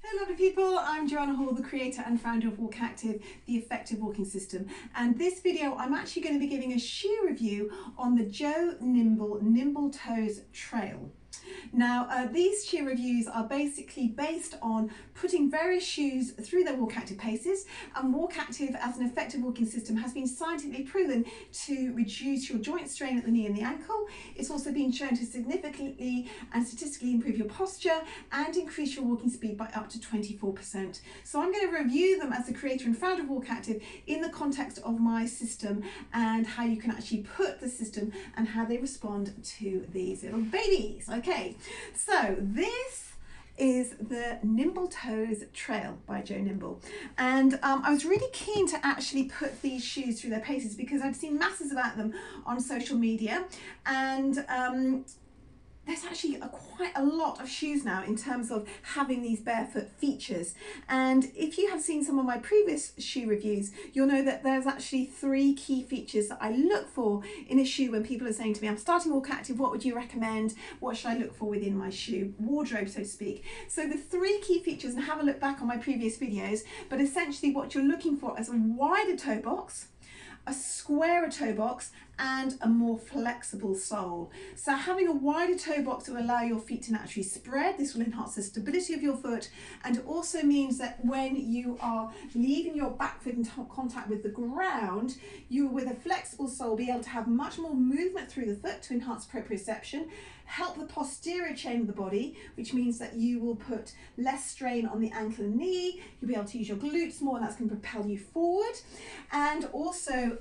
Hello lovely people, I'm Joanna Hall, the creator and founder of WalkActive, the effective walking system. And this video I'm actually going to be giving a shoe review on the Nimble Nimble Toes Trail. Now these shoe reviews are basically based on putting various shoes through their WalkActive paces, and WalkActive as an effective walking system has been scientifically proven to reduce your joint strain at the knee and the ankle. It's also been shown to significantly and statistically improve your posture and increase your walking speed by up to 24%. So I'm going to review them as the creator and founder of WalkActive in the context of my system and how you can actually put the system and how they respond to these little babies. Okay, so this is the Nimble Toes Trail by Joe Nimble, and I was really keen to actually put these shoes through their paces because I'd seen masses about them on social media, and there's actually quite a lot of shoes now in terms of having these barefoot features. And if you have seen some of my previous shoe reviews, you'll know that there's actually 3 key features that I look for in a shoe when people are saying to me, I'm starting WalkActive, what would you recommend? What should I look for within my shoe wardrobe, so to speak? So the 3 key features, and have a look back on my previous videos, but essentially what you're looking for is a wider toe box, a squarer toe box, and a more flexible sole. So having a wider toe box will allow your feet to naturally spread. This will enhance the stability of your foot, and it also means that when you are leaving your back foot in contact with the ground, you, with a flexible sole, be able to have much more movement through the foot to enhance proprioception, help the posterior chain of the body, which means that you will put less strain on the ankle and knee. You'll be able to use your glutes more, and that's going to propel you forward. And also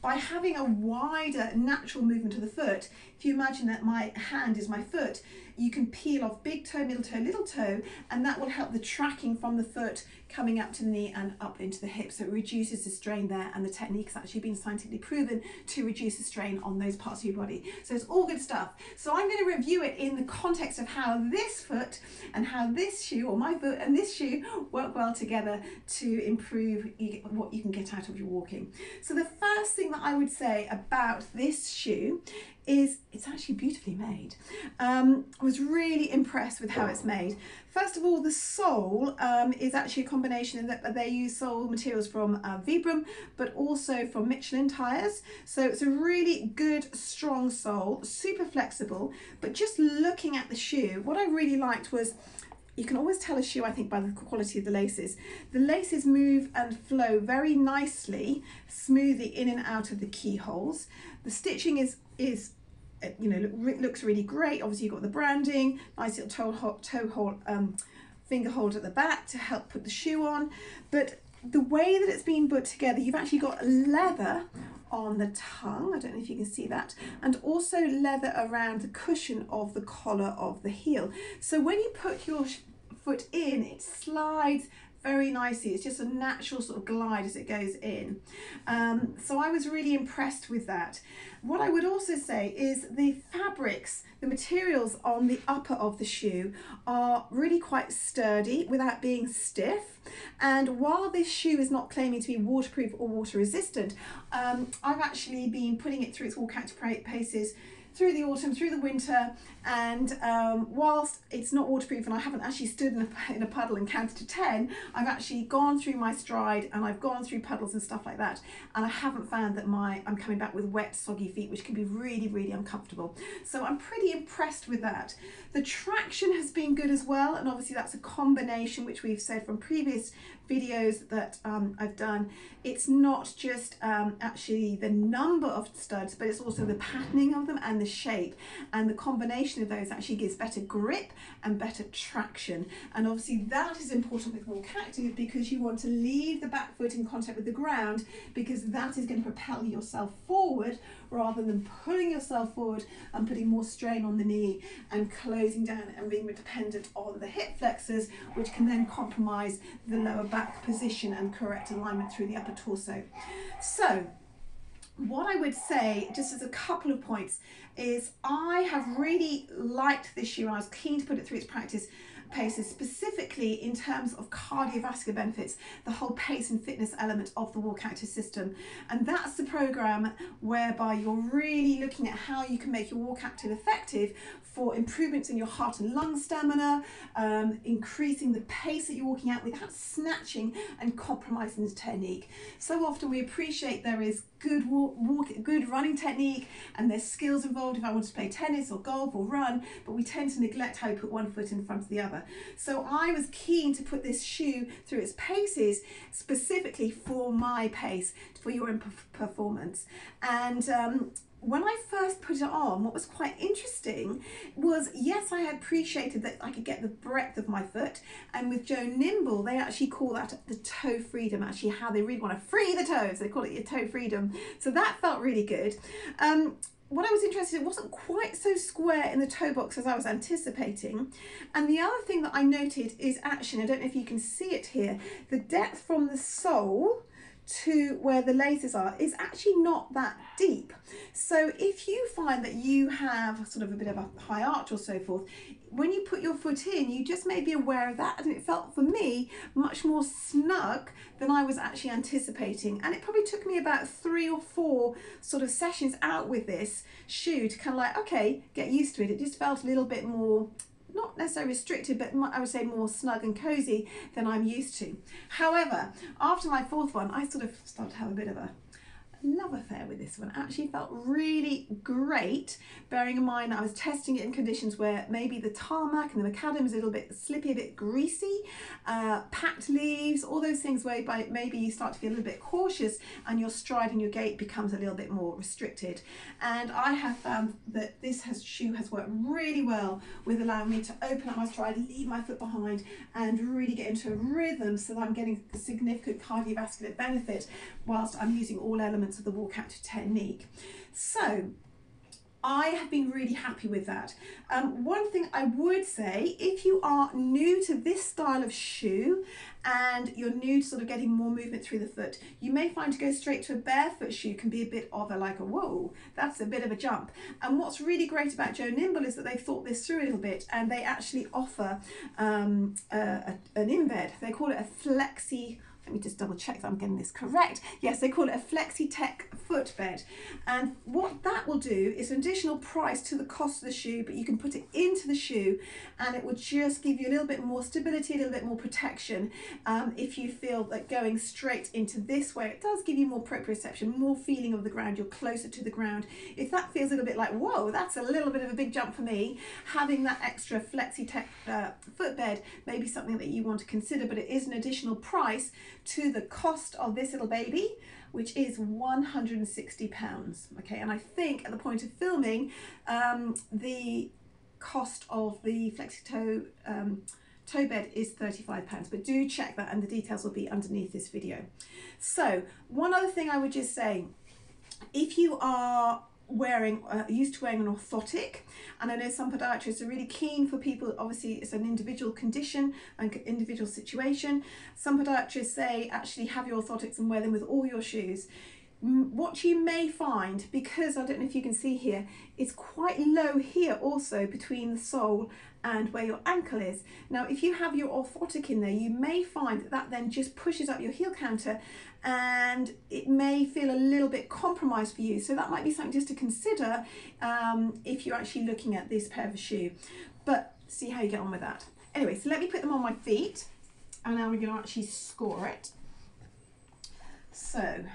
by having a wider natural movement of the foot, if you imagine that my hand is my foot, you can peel off big toe, middle toe, little toe, and that will help the tracking from the foot coming up to the knee and up into the hip. So it reduces the strain there, and the technique has actually been scientifically proven to reduce the strain on those parts of your body. So it's all good stuff. So I'm going to review it in the context of how this foot and how this shoe, or my foot and this shoe, work well together to improve what you can get out of your walking. So the first thing that I would say about this shoe is it's actually beautifully made. I was really impressed with how it's made. First of all, the sole is actually a combination in that they use sole materials from Vibram, but also from Michelin tires. So it's a really good, strong sole, super flexible. But just looking at the shoe, what I really liked was, you can always tell a shoe, I think, by the quality of the laces. The laces move and flow very nicely, smoothly in and out of the keyholes. The stitching is you know, looks really great. Obviously you've got the branding, nice little finger hold at the back to help put the shoe on. But the way that it's been put together, you've actually got leather on the tongue, I don't know if you can see that, and also leather around the cushion of the collar of the heel. So when you put your foot in, it slides very nicely. It's just a natural sort of glide as it goes in. So I was really impressed with that. What I would also say is the fabrics, the materials on the upper of the shoe are really quite sturdy without being stiff. And while this shoe is not claiming to be waterproof or water resistant, I've actually been putting it through its WalkActive paces through the autumn, through the winter, and whilst it's not waterproof and I haven't actually stood in a puddle and counted to 10, I've actually gone through my stride and I've gone through puddles and stuff like that, and I haven't found that I'm coming back with wet, soggy feet, which can be really, really uncomfortable. So I'm pretty impressed with that. The traction has been good as well, and obviously that's a combination, which we've said from previous videos that I've done. It's not just actually the number of studs, but it's also the patterning of them and the shape, and the combination of those actually gives better grip and better traction. And obviously that is important with WalkActive because you want to leave the back foot in contact with the ground, because that is going to propel yourself forward rather than pulling yourself forward and putting more strain on the knee and closing down and being dependent on the hip flexors, which can then compromise the lower back position and correct alignment through the upper torso. So what I would say, just as a couple of points, is I have really liked this shoe and I was keen to put it through its paces, specifically in terms of cardiovascular benefits, the whole pace and fitness element of the WalkActive system. And that's the program whereby you're really looking at how you can make your WalkActive effective for improvements in your heart and lung stamina, increasing the pace that you're walking at without snatching and compromising the technique. So often we appreciate there is good running technique and there's skills involved if I want to play tennis or golf or run, but we tend to neglect how you put one foot in front of the other. So I was keen to put this shoe through its paces specifically for my pace, for your performance. And when I first put it on, what was quite interesting was, yes, I appreciated that I could get the breadth of my foot, and with Joe Nimble, they actually call that the toe freedom, actually how they really want to free the toes, they call it your toe freedom. So that felt really good. What I was interested in, it wasn't quite so square in the toe box as I was anticipating. And the other thing that I noted is actually, I don't know if you can see it here, the depth from the sole to where the laces are is actually not that deep. So if you find that you have sort of a bit of a high arch or so forth, when you put your foot in, you just may be aware of that, and it felt for me much more snug than I was actually anticipating. And it probably took me about 3 or 4 sort of sessions out with this shoe to kind of like, okay, get used to it. It just felt a little bit more, not necessarily restricted, but I would say more snug and cozy than I'm used to. However, after my 4th one, I sort of started to have a bit of a love affair with this one. Actually felt really great, bearing in mind I was testing it in conditions where maybe the tarmac and the macadam is a little bit slippy, a bit greasy, packed leaves, all those things where maybe you start to feel a little bit cautious and your stride and your gait becomes a little bit more restricted. And I have found that this shoe has worked really well with allowing me to open up my stride, leave my foot behind, and really get into a rhythm so that I'm getting a significant cardiovascular benefit whilst I'm using all elements of the WalkActive technique. So I have been really happy with that. One thing I would say, if you are new to this style of shoe and you're new to sort of getting more movement through the foot, you may find to go straight to a barefoot shoe can be a bit of a whoa, that's a bit of a jump. And what's really great about Joe Nimble is that they've thought this through a little bit, and they actually offer an embed. They call it a flexi. Let me just double check that I'm getting this correct. Yes, they call it a FlexiTech footbed. And what that will do is an additional price to the cost of the shoe, but you can put it into the shoe and it will just give you a little bit more stability, a little bit more protection. If you feel that going straight into this way, it does give you more proprioception, more feeling of the ground, you're closer to the ground. If that feels a little bit like, whoa, that's a little bit of a big jump for me, having that extra FlexiTech footbed may be something that you want to consider, but it is an additional price to the cost of this little baby, which is £160. Okay, and I think at the point of filming, the cost of the FlexiToe toe bed is £35, but do check that, and the details will be underneath this video. So one other thing I would just say, if you are used to wearing an orthotic, and I know some podiatrists are really keen for people, obviously it's an individual condition and individual situation. Some podiatrists say actually have your orthotics and wear them with all your shoes. What you may find, because I don't know if you can see here, it's quite low here also between the sole and where your ankle is. Now if you have your orthotic in there, you may find that that then just pushes up your heel counter and it may feel a little bit compromised for you. So that might be something just to consider if you're actually looking at this pair of shoe. But see how you get on with that. Anyway, so let me put them on my feet and now we're going to actually score it. So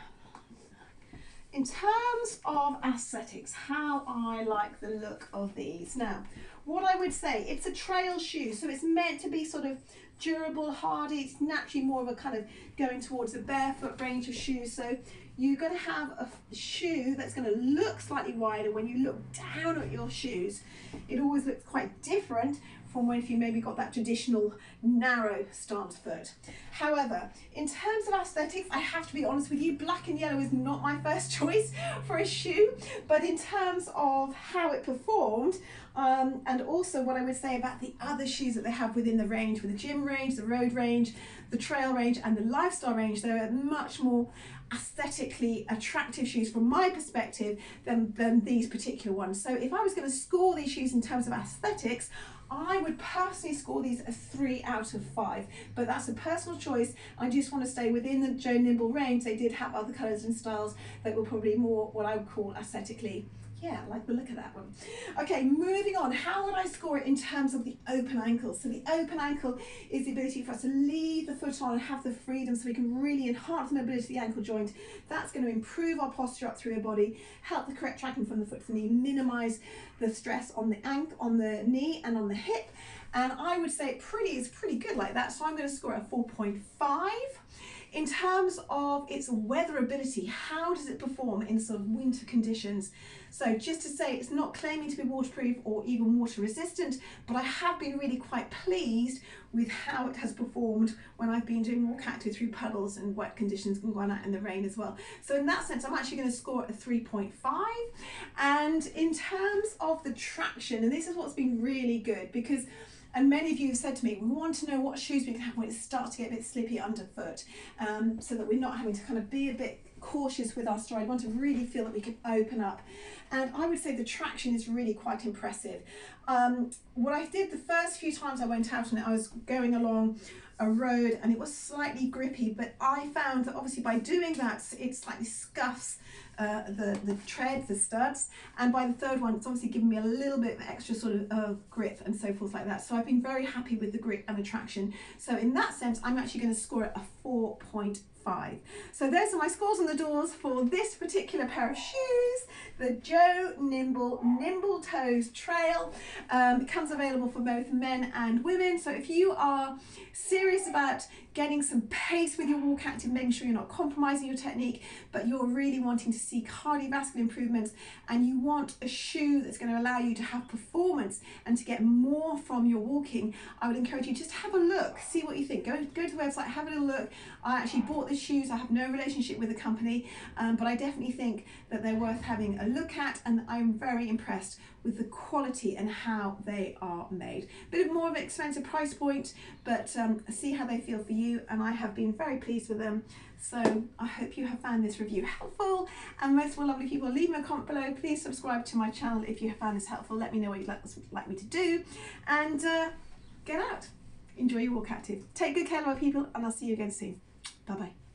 in terms of aesthetics, how I like the look of these. Now, what I would say, it's a trail shoe, so it's meant to be sort of durable, hardy. It's naturally more of a kind of going towards a barefoot range of shoes. So you're going to have a shoe that's going to look slightly wider. When you look down at your shoes, it always looks quite different from when if you maybe got that traditional narrow stance foot. However, in terms of aesthetics, I have to be honest with you, black and yellow is not my first choice for a shoe, but in terms of how it performed, and also what I would say about the other shoes that they have within the range, with the gym range, the road range, the trail range and the lifestyle range, they're much more aesthetically attractive shoes from my perspective than these particular ones. So if I was going to score these shoes in terms of aesthetics, I would personally score these a 3 out of 5, but that's a personal choice. I just want to stay within the Joe Nimble range. They did have other colours and styles that were probably more what I would call aesthetically. Yeah, I like the look of that one. Okay, moving on. How would I score it in terms of the open ankle? So the open ankle is the ability for us to leave the foot on and have the freedom so we can really enhance the mobility of the ankle joint. That's going to improve our posture up through your body, help the correct tracking from the foot to the knee, minimise the stress on the ankle, on the knee and on the hip. And I would say it's pretty good like that. So I'm going to score it a 4.5. In terms of its weatherability, how does it perform in sort of winter conditions? So just to say, it's not claiming to be waterproof or even water resistant, but I have been really quite pleased with how it has performed when I've been doing WalkActive through puddles and wet conditions and going out in the rain as well. So in that sense, I'm actually going to score it a 3.5. And in terms of the traction, and this is what's been really good, because and many of you have said to me, we want to know what shoes we can have when it starts to get a bit slippy underfoot, so that we're not having to kind of be a bit cautious with our stride. We want to really feel that we can open up. And I would say the traction is really quite impressive. What I did the first few times I went out on it, I was going along a road and it was slightly grippy, but I found that obviously by doing that, it slightly scuffs the tread, the studs, and by the third one, it's obviously given me a little bit of extra sort of grip and so forth like that. So I've been very happy with the grip and the traction. So in that sense, I'm actually going to score it a 4.5. So those are my scores on the doors for this particular pair of shoes, the Joe Nimble Nimble Toes Trail. It comes available for both men and women. So if you are serious about getting some pace with your WalkActive, making sure you're not compromising your technique, but you're really wanting to see cardiovascular improvements, and you want a shoe that's going to allow you to have performance and to get more from your walking, I would encourage you just to have a look, see what you think. Go to the website, have a little look. I actually bought the shoes. I have no relationship with the company, but I definitely think that they're worth having a look at, and I'm very impressed with the quality and how they are made. Bit more of an expensive price point, but see how they feel for you, and I have been very pleased with them. So I hope you have found this review helpful, and most of all lovely people, leave me a comment below. Please subscribe to my channel if you have found this helpful. Let me know what you'd like me to do, and get out, enjoy your WalkActive. Take good care of our people, and I'll see you again soon. Bye bye.